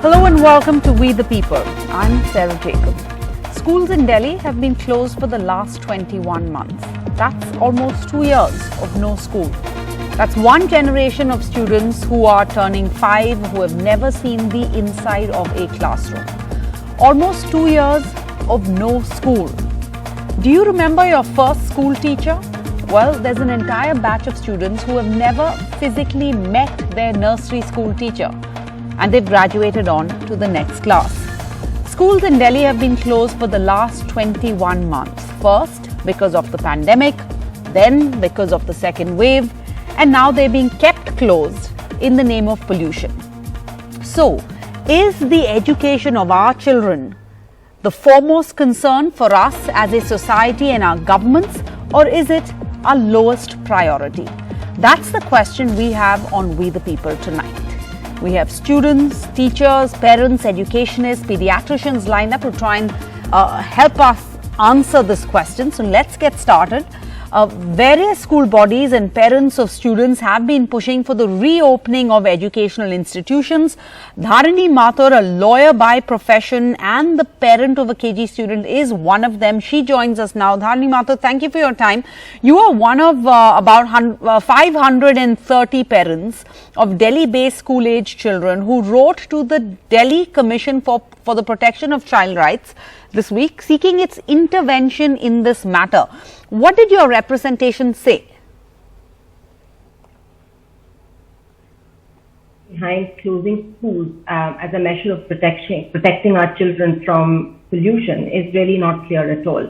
Hello and welcome to We the People. I'm Sarah Jacob. Schools in Delhi have been closed for the last 21 months. That's almost 2 years of no school. That's one generation of students who are turning 5 who have never seen the inside of a classroom. Almost 2 years of no school. Do you remember your first school teacher? Well, there's an entire batch of students who have never physically met their nursery school teacher, and they've graduated on to the next class. Schools in Delhi have been closed for the last 21 months. First, because of the pandemic, then because of the second wave, and now they're being kept closed in the name of pollution. So, is the education of our children the foremost concern for us as a society and our governments, or is it our lowest priority? That's the question we have on We the People tonight. We have students, teachers, parents, educationists, pediatricians lined up to try and help us answer this question. So let's get started. Various school bodies and parents of students have been pushing for the reopening of educational institutions. Mahtani Luthra, a lawyer by profession and the parent of a KG student, is one of them. She joins us now. Mahtani Luthra, thank you for your time. You are one of about 530 parents of Delhi-based school-age children who wrote to the Delhi Commission for the Protection of Child Rights this week, seeking its intervention in this matter. What did your representation say? Behind closing schools as a measure of protecting our children from pollution is really not clear at all.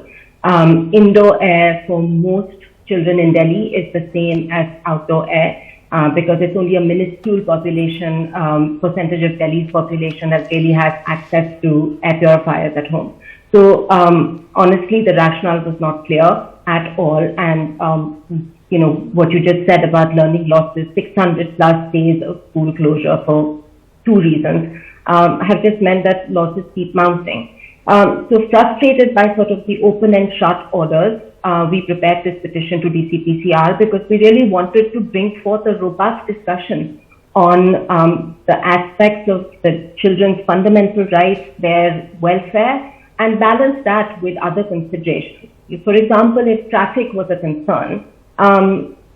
Indoor air for most children in Delhi is the same as outdoor air because it's only a minuscule population, percentage of Delhi's population that really has access to air purifiers at home. So honestly, the rationale was not clear at all, and what you just said about learning losses, 600 plus days of school closure for 2 reasons, have just meant that losses keep mounting. So frustrated by sort of the open and shut orders, we prepared this petition to DCPCR because we really wanted to bring forth a robust discussion on the aspects of the children's fundamental rights, their welfare, and balance that with other considerations. For example, if traffic was a concern,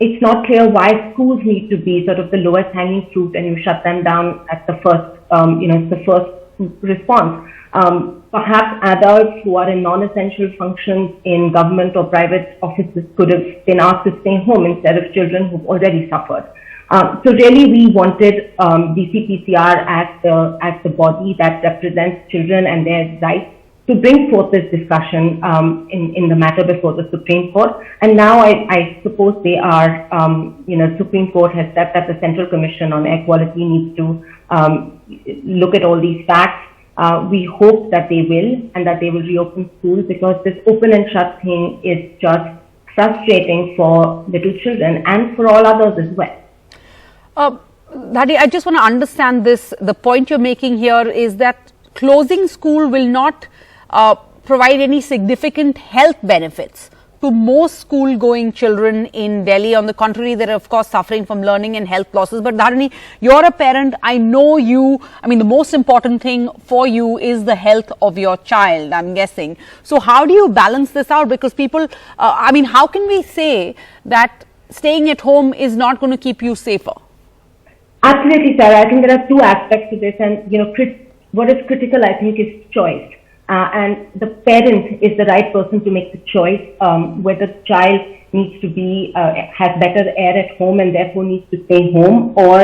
it's not clear why schools need to be sort of the lowest hanging fruit and you shut them down at the first, the first response. Perhaps adults who are in non-essential functions in government or private offices could have been asked to stay home instead of children who've already suffered. So really we wanted DCPCR as the body that represents children and their rights to bring forth this discussion in the matter before the Supreme Court. And now I suppose they are, Supreme Court has said that the Central Commission on Air Quality needs to look at all these facts. We hope that they will, and that they will reopen schools, because this open and shut thing is just frustrating for little children and for all others as well. Dhadi, I just want to understand this. The point you're making here is that closing school will not provide any significant health benefits to most school-going children in Delhi. On the contrary, they're of course suffering from learning and health losses. But Dharani, you're a parent. I know the most important thing for you is the health of your child, I'm guessing. So how do you balance this out? Because people, how can we say that staying at home is not going to keep you safer? Absolutely, Sarah. I think there are 2 aspects to this, and what is critical, I think, is choice. And the parent is the right person to make the choice whether the child needs to has better air at home and therefore needs to stay home, or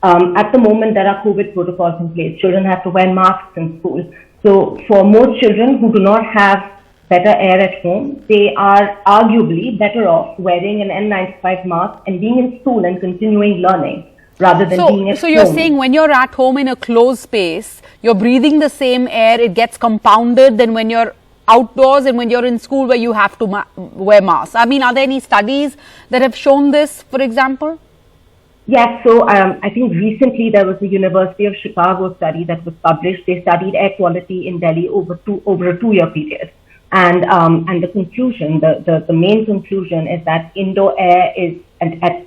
at the moment there are COVID protocols in place. Children have to wear masks in school. So for most children who do not have better air at home, they are arguably better off wearing an N95 mask and being in school and continuing learning, rather than being at home. So you're saying when you're at home in a closed space, you're breathing the same air, it gets compounded than when you're outdoors and when you're in school where you have to wear masks. Are there any studies that have shown this, for example? Yes, so I think recently there was a University of Chicago study that was published. They studied air quality in Delhi over a 2-year period. And the conclusion, the main conclusion is that indoor air is at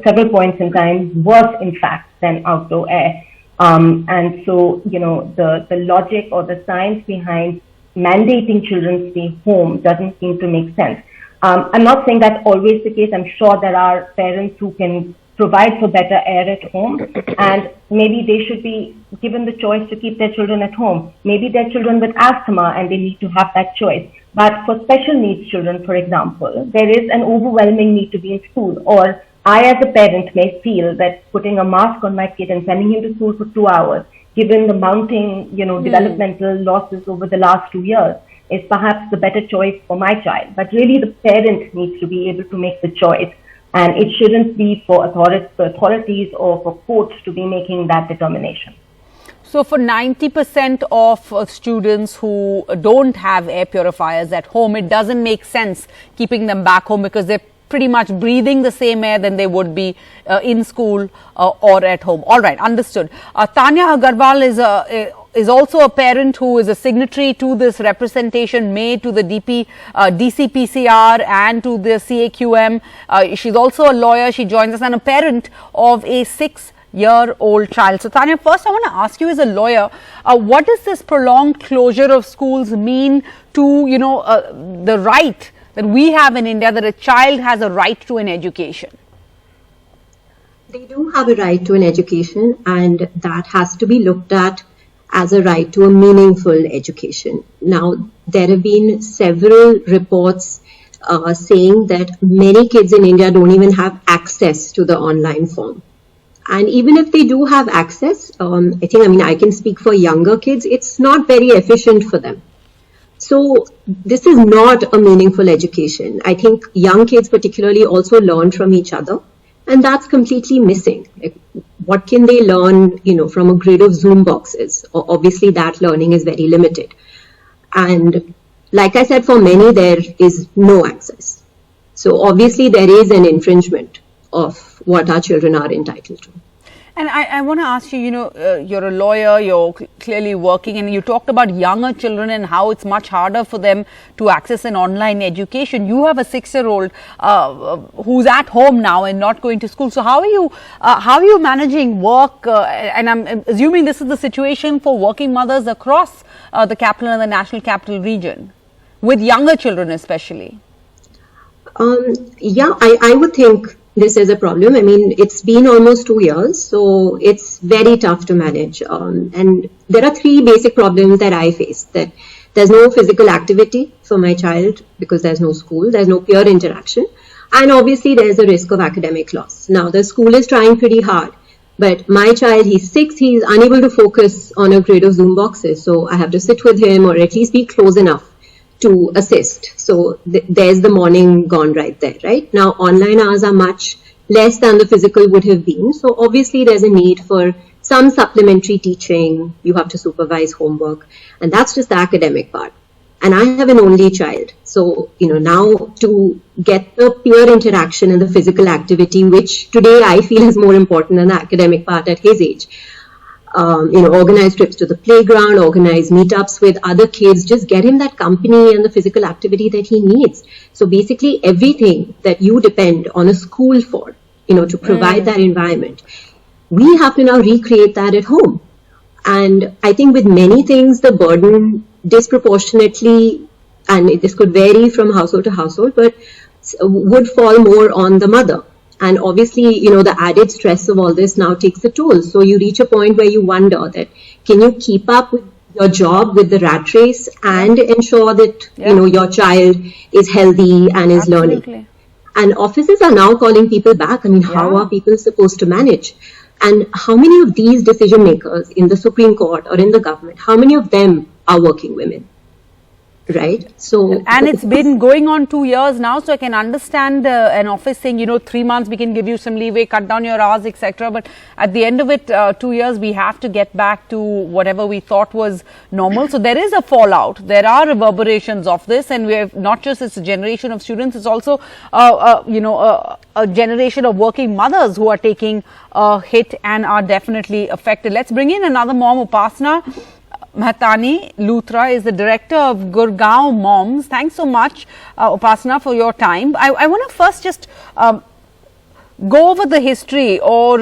several points in time worse, in fact, than outdoor air. And so, the logic or the science behind mandating children stay home doesn't seem to make sense. I'm not saying that's always the case. I'm sure there are parents who can provide for better air at home, and maybe they should be given the choice to keep their children at home. Maybe they're children with asthma and they need to have that choice. But for special needs children, for example, there is an overwhelming need to be in school. Or I as a parent may feel that putting a mask on my kid and sending him to school for 2 hours, given the mounting, developmental losses over the last 2 years, is perhaps the better choice for my child. But really the parent needs to be able to make the choice. And it shouldn't be for authorities or for courts to be making that determination. So for 90% of students who don't have air purifiers at home, it doesn't make sense keeping them back home because they're pretty much breathing the same air than they would be in school or at home. All right, understood. Tanya Agarwal is also a parent who is a signatory to this representation made to the DCPCR and to the CAQM. She's also a lawyer. She joins us, and a parent of a 6-year-old child. So Tanya, first I want to ask you as a lawyer, what does this prolonged closure of schools mean to, the right that we have in India, that a child has a right to an education? They do have a right to an education, and that has to be looked at as a right to a meaningful education. Now, there have been several reports saying that many kids in India don't even have access to the online form. And even if they do have access, I can speak for younger kids, it's not very efficient for them. So this is not a meaningful education. I think young kids particularly also learn from each other, and that's completely missing. Like, what can they learn, from a grid of Zoom boxes? Obviously, that learning is very limited. And like I said, for many, there is no access. So obviously, there is an infringement of what our children are entitled to. And I want to ask you, you're a lawyer, you're clearly working, and you talked about younger children and how it's much harder for them to access an online education. You have a 6-year-old who's at home now and not going to school. So how are you managing work? And I'm assuming this is the situation for working mothers across the capital and the National Capital Region, with younger children especially. I would think this is a problem. I mean, it's been almost 2 years, so it's very tough to manage. And there are 3 basic problems that I face. That there's no physical activity for my child because there's no school, there's no peer interaction, and obviously there's a risk of academic loss. Now, the school is trying pretty hard, but my child, he's 6, he's unable to focus on a grid of Zoom boxes, so I have to sit with him or at least be close enough to assist. So there's the morning gone right there, right? Now, online hours are much less than the physical would have been. So obviously there's a need for some supplementary teaching. You have to supervise homework, and that's just the academic part. And I have an only child. So, now to get the peer interaction and the physical activity, which today I feel is more important than the academic part at his age, organize trips to the playground, organize meetups with other kids, just get him that company and the physical activity that he needs. So basically everything that you depend on a school for, to provide that environment, we have to now recreate that at home. And I think with many things, the burden disproportionately, and this could vary from household to household, but would fall more on the mother. And obviously, the added stress of all this now takes a toll. So you reach a point where you wonder that, can you keep up with your job, with the rat race, and ensure that, your child is healthy and is learning? And offices are now calling people back. I mean, how are people supposed to manage? And how many of these decision makers in the Supreme Court or in the government, how many of them are working women? Right. So, and it's been going on 2 years now, so I can understand an office saying, 3 months we can give you some leeway, cut down your hours, etc. But at the end of it, 2 years, we have to get back to whatever we thought was normal. So there is a fallout. There are reverberations of this, and we have not just it's a generation of students, it's also a generation of working mothers who are taking a hit and are definitely affected. Let's bring in another mom, Upasana. Mahtani Luthra is the director of Gurgaon Moms. Thanks so much, Upasana, for your time. I want to first just go over the history or,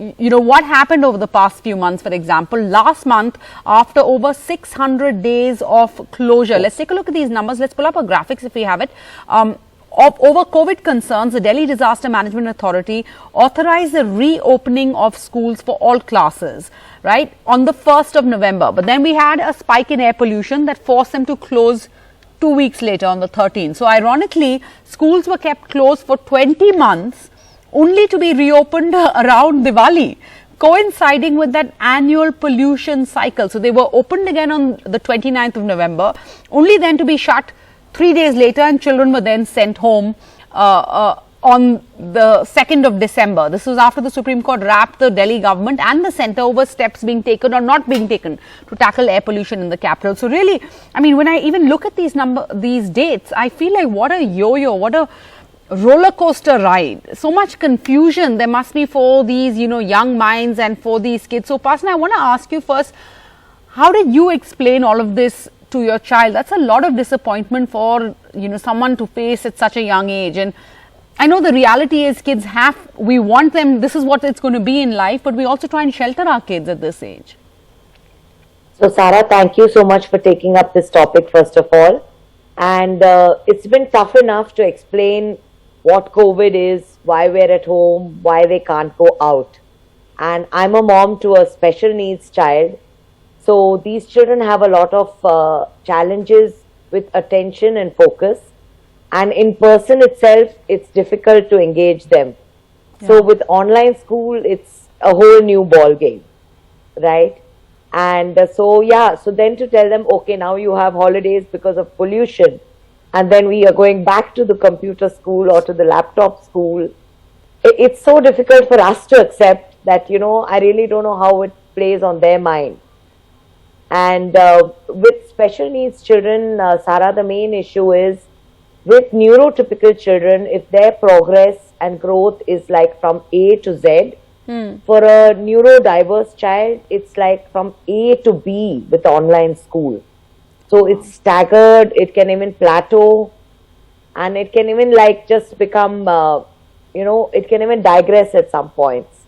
what happened over the past few months, for example. Last month, after over 600 days of closure, let's take a look at these numbers. Let's pull up our graphics if we have it. Over COVID concerns, the Delhi Disaster Management Authority authorized the reopening of schools for all classes, right, on the 1st of November. But then we had a spike in air pollution that forced them to close 2 weeks later on the 13th. So ironically, schools were kept closed for 20 months only to be reopened around Diwali, coinciding with that annual pollution cycle. So they were opened again on the 29th of November, only then to be shut 3 days later, and children were then sent home on the 2nd of December. This was after the Supreme Court wrapped the Delhi government and the centre over steps being taken or not being taken to tackle air pollution in the capital. So really, I mean, when I even look at these dates, I feel like what a yo-yo, what a roller coaster ride. So much confusion there must be for these, young minds and for these kids. So Upasana, I want to ask you first, how did you explain all of this to your child? That's a lot of disappointment for, someone to face at such a young age. And I know the reality is we want them, this is what it's going to be in life, but we also try and shelter our kids at this age. So Sarah, thank you so much for taking up this topic first of all. And it's been tough enough to explain what COVID is, why we're at home, why they can't go out. And I'm a mom to a special needs child. So these children have a lot of challenges with attention and focus. And in person itself, it's difficult to engage them. Yeah. So with online school, it's a whole new ball game, right? And so then to tell them, okay, now you have holidays because of pollution, and then we are going back to the computer school or to the laptop school. It's so difficult for us to accept that, I really don't know how it plays on their mind. And with special needs children, Sarah, the main issue is with neurotypical children, if their progress and growth is like from A to Z, for a neurodiverse child, it's like from A to B with online school. So it's staggered, it can even plateau, and it can even just become, it can even digress at some points.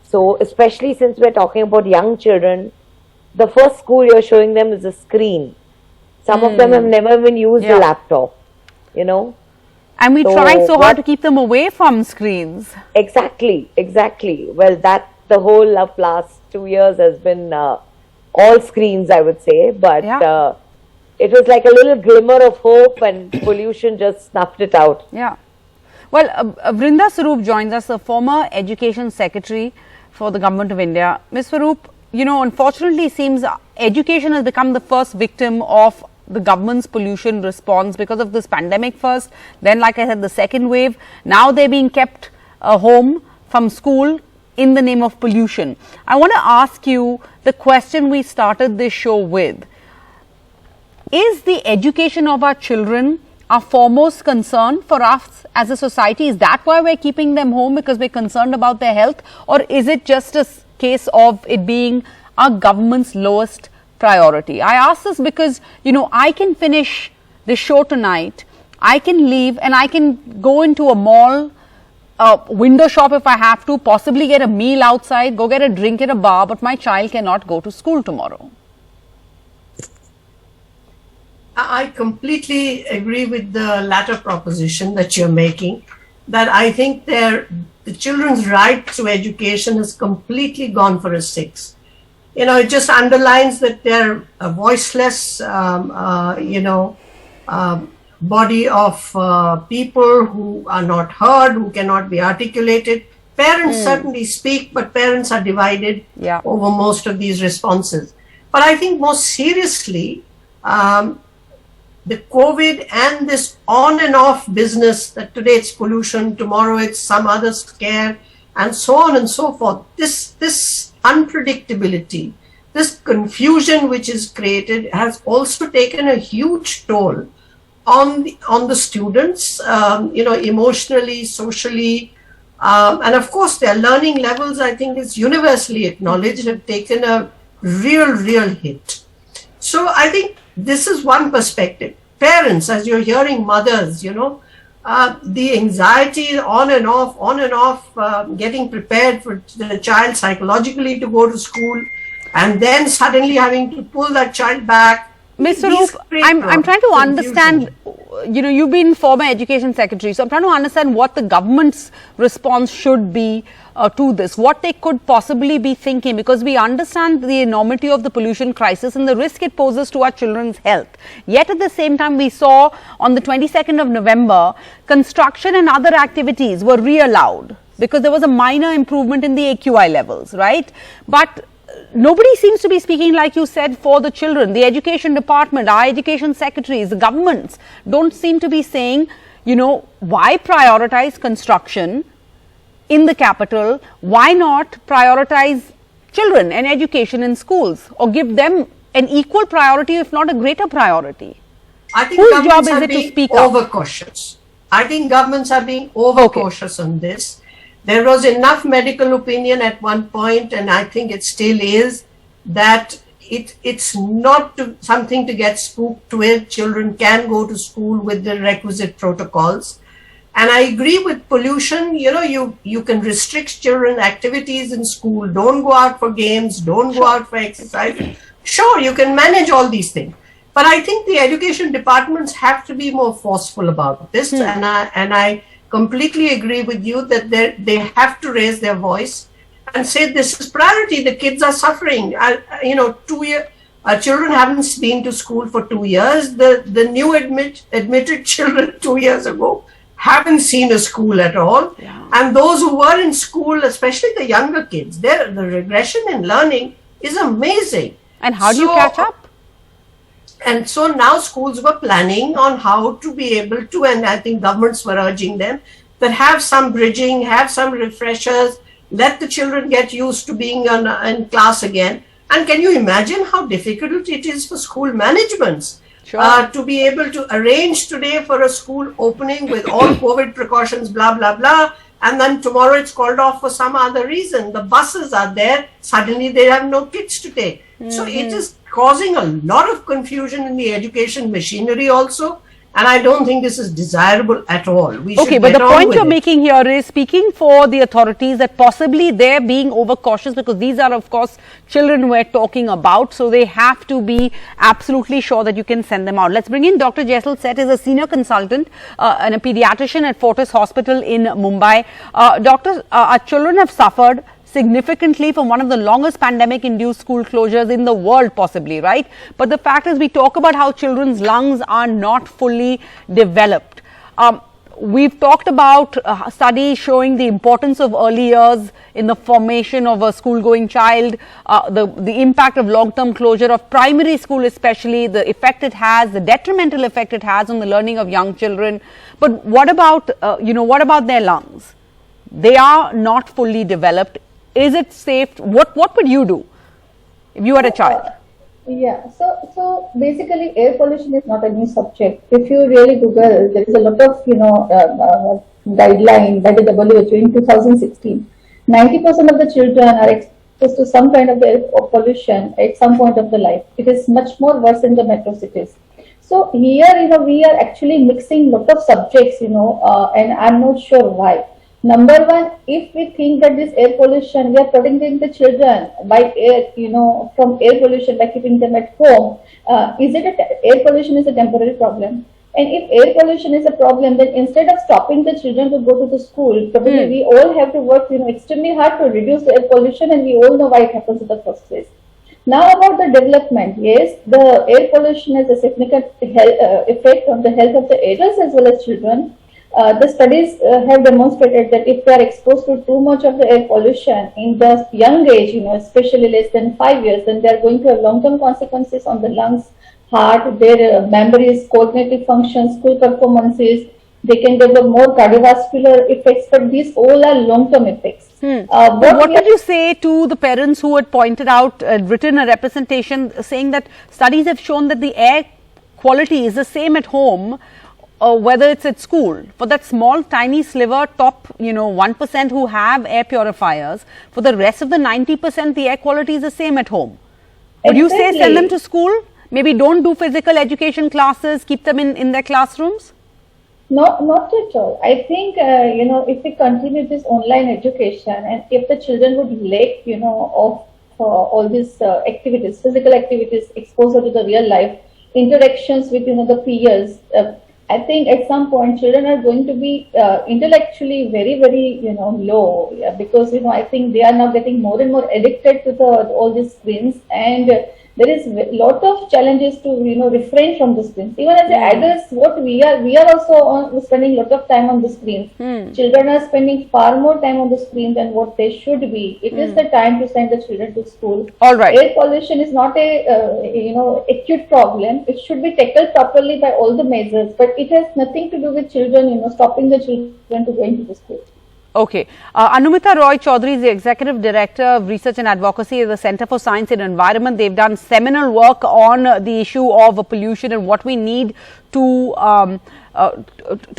So especially since we're talking about young children, the first school you're showing them is a screen. Some of them have never even used a laptop, And we try so hard to keep them away from screens. Exactly. Well, the whole of last 2 years has been all screens, I would say. But it was like a little glimmer of hope, and pollution just snuffed it out. Yeah. Well, Vrinda Swaroop joins us, a former Education Secretary for the Government of India. Ms. Swaroop, unfortunately, it seems education has become the first victim of the government's pollution response because of this pandemic first, then like I said, the second wave. Now they're being kept home from school in the name of pollution. I want to ask you the question we started this show with. Is the education of our children our foremost concern for us as a society? Is that why we're keeping them home, because we're concerned about their health? Or is it just a case of it being our government's lowest priority? I ask this because, I can finish this show tonight, I can leave and I can go into a mall, window shop if I have to, possibly get a meal outside, go get a drink at a bar, but my child cannot go to school tomorrow. I completely agree with the latter proposition that you're making, that I think the children's right to education has completely gone for a six. It just underlines that they're a voiceless, body of people who are not heard, who cannot be articulated. Parents certainly speak, but parents are divided over most of these responses. But I think most seriously, the COVID and this on and off business, that today it's pollution, tomorrow it's some other scare, and so on and so forth. This unpredictability, this confusion which is created has also taken a huge toll on the students, emotionally, socially, and of course their learning levels, I think is universally acknowledged, have taken a real hit. So I think this is one perspective. Parents, as you're hearing, mothers, the anxiety on and off, getting prepared for the child psychologically to go to school, and then suddenly having to pull that child back. Mr. Roop, I'm trying to understand, you've been former education secretary, so I'm trying to understand what the government's response should be to this, what they could possibly be thinking, because we understand the enormity of the pollution crisis and the risk it poses to our children's health. Yet at the same time, we saw on the 22nd of November, construction and other activities were re-allowed because there was a minor improvement in the AQI levels, right? But nobody seems to be speaking, like you said, for the children. The education department, our education secretaries, the governments don't seem to be saying, why prioritize construction in the capital? Why not prioritize children and education in schools, or give them an equal priority, if not a greater priority? I think whose job is it to speak up? Overcautious. I think governments are being overcautious on this. There was enough medical opinion at one point, and I think it still is, that it's not something to get spooked with. Children can go to school with the requisite protocols. And I agree with pollution. You can restrict children activities in school. Don't go out for games. Don't go out for exercise. Sure, you can manage all these things. But I think the education departments have to be more forceful about this. And I completely agree with you that they have to raise their voice and say this is priority. The kids are suffering. Children haven't been to school for 2 years. The new admitted children 2 years ago haven't seen a school at all. Yeah. And those who were in school, especially the younger kids, the regression in learning is amazing. And how do you catch up? And so now schools were planning on how to be able to, and I think governments were urging them, that have some bridging, have some refreshers, let the children get used to being in class again. And can you imagine how difficult it is for school managements to be able to arrange today for a school opening with all COVID precautions, blah, blah, blah, and then tomorrow it's called off for some other reason. The buses are there, suddenly they have no kids to take. So it is causing a lot of confusion in the education machinery also, and I don't think this is desirable at all. Okay, but the point you're making here is speaking for the authorities that possibly they're being overcautious, because these are, of course, children we're talking about, so they have to be absolutely sure that you can send them out. Let's bring in Dr. Jaisal Seth, is a senior consultant and a pediatrician at Fortis Hospital in Mumbai. Doctor, our children have suffered significantly from one of the longest pandemic-induced school closures in the world, possibly, right? But the fact is, we talk about how children's lungs are not fully developed. We've talked about studies showing the importance of early years in the formation of a school-going child, the impact of long-term closure of primary school especially, the effect it has, the detrimental effect it has on the learning of young children. But what about, what about their lungs? They are not fully developed. Is it safe? What would you do if you had a child? Yeah, so basically air pollution is not a new subject. If you really Google, there is a lot of, guideline by the WHO in 2016. 90% of the children are exposed to some kind of air pollution at some point of the life. It is much more worse in the metro cities. So here, we are actually mixing lot of subjects, and I'm not sure why. Number one, if we think that this air pollution, we are protecting the children by air, from air pollution by keeping them at home, air pollution is a temporary problem? And if air pollution is a problem, then instead of stopping the children to go to the school, probably we all have to work, extremely hard to reduce the air pollution, and we all know why it happens in the first place. Now about the development, yes, the air pollution has a significant effect on the health of the adults as well as children. The studies have demonstrated that if they are exposed to too much of the air pollution in the young age, especially less than 5 years, then they are going to have long-term consequences on the lungs, heart, their memories, cognitive functions, school performances. They can develop more cardiovascular effects, but these all are long-term effects. What would you say to the parents who had pointed out, written a representation saying that studies have shown that the air quality is the same at home, whether it's at school? For that small tiny sliver, top 1% who have air purifiers, for the rest of the 90%, the air quality is the same at home. Would you say send them to school? Maybe don't do physical education classes, keep them in their classrooms? Not at all. I think, if we continue this online education and if the children would lack, of all these activities, physical activities, exposure to the real life, interactions with, the peers, I think at some point children are going to be intellectually very, very, low, because, I think they are now getting more and more addicted to all these screens, and there is a lot of challenges to, refrain from the screens. Even as adults, what we are also spending a lot of time on the screens. Children are spending far more time on the screen than what they should be. It is the time to send the children to school. All right. Air pollution is not a, acute problem. It should be tackled properly by all the measures, but it has nothing to do with children, stopping the children to going to the school. Okay. Anumita Roy Chaudhary is the Executive Director of Research and Advocacy at the Center for Science and Environment. They've done seminal work on the issue of pollution and what we need to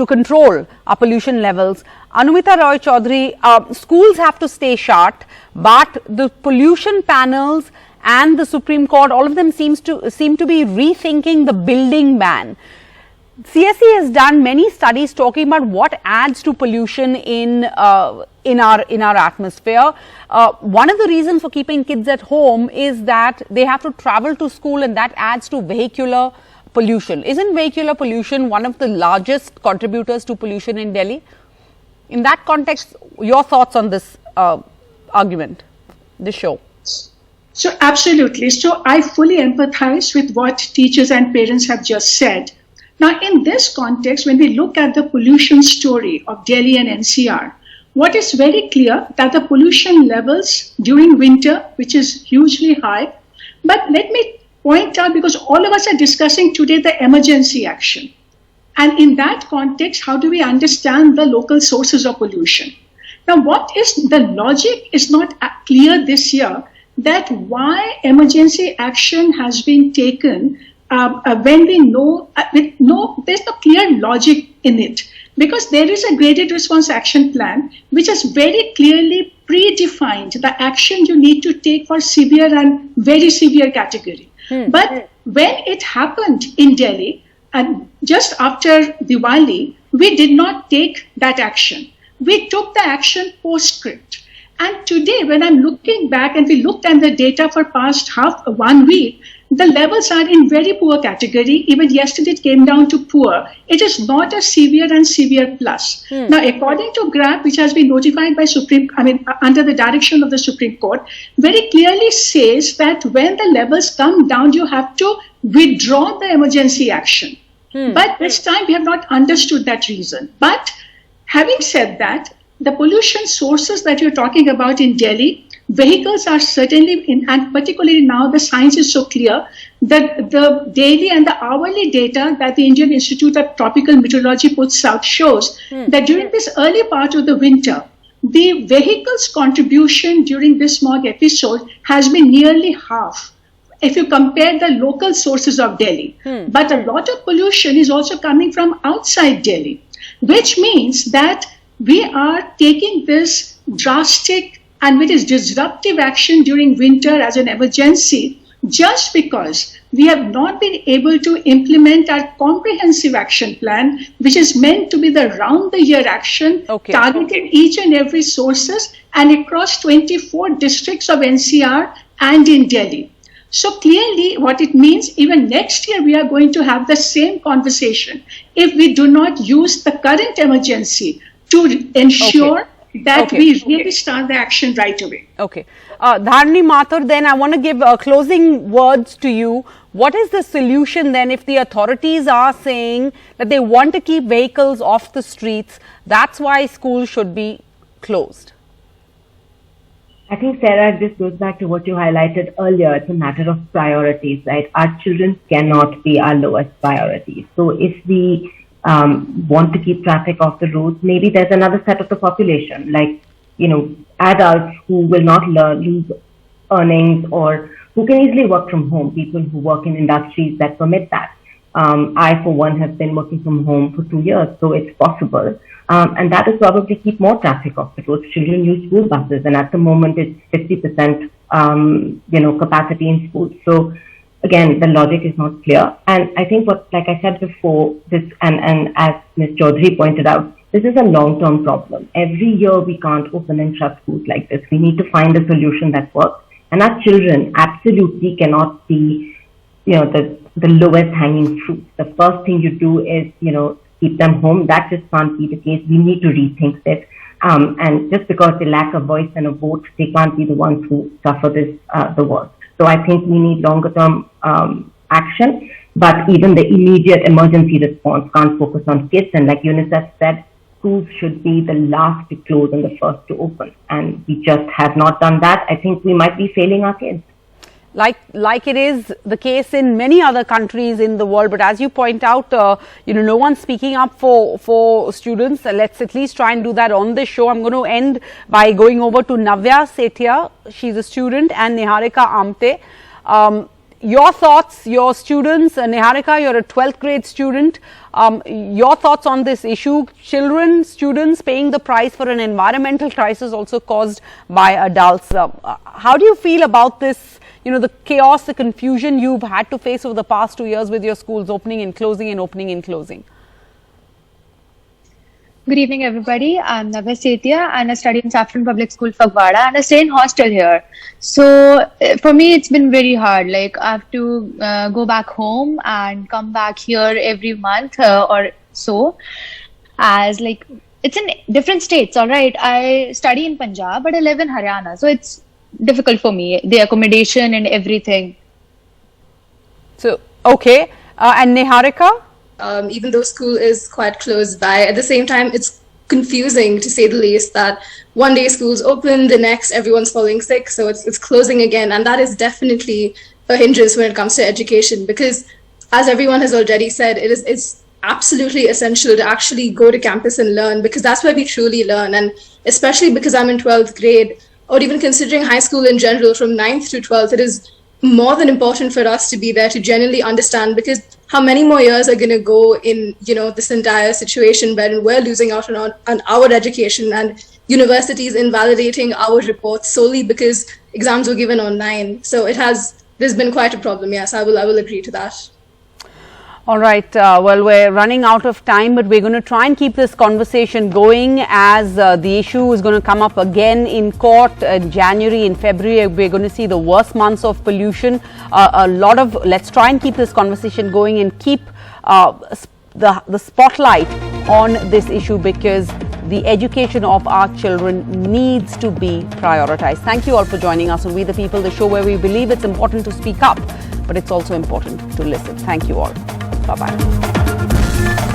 control our pollution levels. Anumita Roy Chaudhary, schools have to stay shut, but the pollution panels and the Supreme Court, all of them seem to be rethinking the building ban. CSE has done many studies talking about what adds to pollution in our atmosphere. One of the reasons for keeping kids at home is that they have to travel to school, and that adds to vehicular pollution. Isn't vehicular pollution one of the largest contributors to pollution in Delhi? In that context, your thoughts on this argument, this show? So absolutely. So I fully empathize with what teachers and parents have just said. Now, in this context, when we look at the pollution story of Delhi and NCR, what is very clear that the pollution levels during winter, which is hugely high, but let me point out, because all of us are discussing today the emergency action. And in that context, how do we understand the local sources of pollution? Now, what is the logic is not clear this year that why emergency action has been taken when we know, there's no clear logic in it, because there is a graded response action plan which has very clearly predefined the action you need to take for severe and very severe category. But when it happened in Delhi, and just after Diwali, we did not take that action. We took the action postscript. And today, when I'm looking back and we looked at the data for past 1 week, the levels are in very poor category. Even yesterday it came down to poor. It is not a severe and severe plus. Now, according to GRAP, which has been notified by under the direction of the Supreme Court, very clearly says that when the levels come down, you have to withdraw the emergency action. But this time we have not understood that reason. But having said that, the pollution sources that you're talking about in Delhi, vehicles are certainly, and particularly now the science is so clear, that the daily and the hourly data that the Indian Institute of Tropical Meteorology puts out shows that during this early part of the winter, the vehicles' contribution during this smog episode has been nearly half if you compare the local sources of Delhi. But a lot of pollution is also coming from outside Delhi, which means that we are taking this drastic and which is disruptive action during winter as an emergency just because we have not been able to implement our comprehensive action plan, which is meant to be the round-the-year action, targeting each and every sources and across 24 districts of NCR and in Delhi. So clearly what it means, even next year we are going to have the same conversation if we do not use the current emergency to ensure that we really start the action right away. Okay. Dharani Mathur, then I want to give closing words to you. What is the solution then if the authorities are saying that they want to keep vehicles off the streets? That's why schools should be closed. I think, Sarah, this goes back to what you highlighted earlier. It's a matter of priorities, right? Our children cannot be our lowest priority. So if we want to keep traffic off the roads, maybe there's another set of the population, like, adults who will not lose earnings or who can easily work from home, people who work in industries that permit that. I, for one, have been working from home for 2 years, so it's possible. And that will probably keep more traffic off the roads. Children use school buses, and at the moment it's 50%, capacity in schools. So again, the logic is not clear. And I think like I said before, this, and as Ms. Chaudhary pointed out, this is a long-term problem. Every year we can't open and shut schools like this. We need to find a solution that works. And our children absolutely cannot be, the lowest hanging fruit. The first thing you do is, keep them home. That just can't be the case. We need to rethink this. And just because they lack a voice and a vote, they can't be the ones who suffer this the worst. So I think we need longer term action, but even the immediate emergency response can't focus on kids. And like UNICEF said, schools should be the last to close and the first to open. And we just have not done that. I think we might be failing our kids. Like it is the case in many other countries in the world, but as you point out, no one's speaking up for students. Let's at least try and do that on this show. I'm going to end by going over to Navya Sethia. She's a student, and Niharika Amte. Your thoughts, your students, Niharika, you're a 12th grade student. Your thoughts on this issue, children, students paying the price for an environmental crisis also caused by adults. How do you feel about this? The chaos, the confusion you've had to face over the past 2 years with your schools opening and closing and opening and closing. Good evening, everybody. I'm Navya Sethia and I study in Saffron Public School, Fagwada, and I stay in hostel here. So for me, it's been very hard. Like I have to go back home and come back here every month or so. As like it's in different states, all right. I study in Punjab, but I live in Haryana, so it's difficult for me, the accommodation and everything. So, okay. And Niharika? Even though school is quite close by, at the same time, it's confusing to say the least that one day school's open, the next everyone's falling sick, so it's closing again. And that is definitely a hindrance when it comes to education, because as everyone has already said, it's absolutely essential to actually go to campus and learn, because that's where we truly learn. And especially because I'm in 12th grade, or even considering high school in general, from 9th to 12th, it is more than important for us to be there to genuinely understand, because how many more years are going to go in, this entire situation wherein we're losing out on our education and universities invalidating our reports solely because exams were given online. So there's been quite a problem. Yes, I will agree to that. All right. Well, we're running out of time, but we're going to try and keep this conversation going as the issue is going to come up again in court in January, in February. We're going to see the worst months of pollution. Let's try and keep this conversation going and keep the spotlight on this issue, because the education of our children needs to be prioritized. Thank you all for joining us on We the People, the show where we believe it's important to speak up, but it's also important to listen. Thank you all. Bye-bye.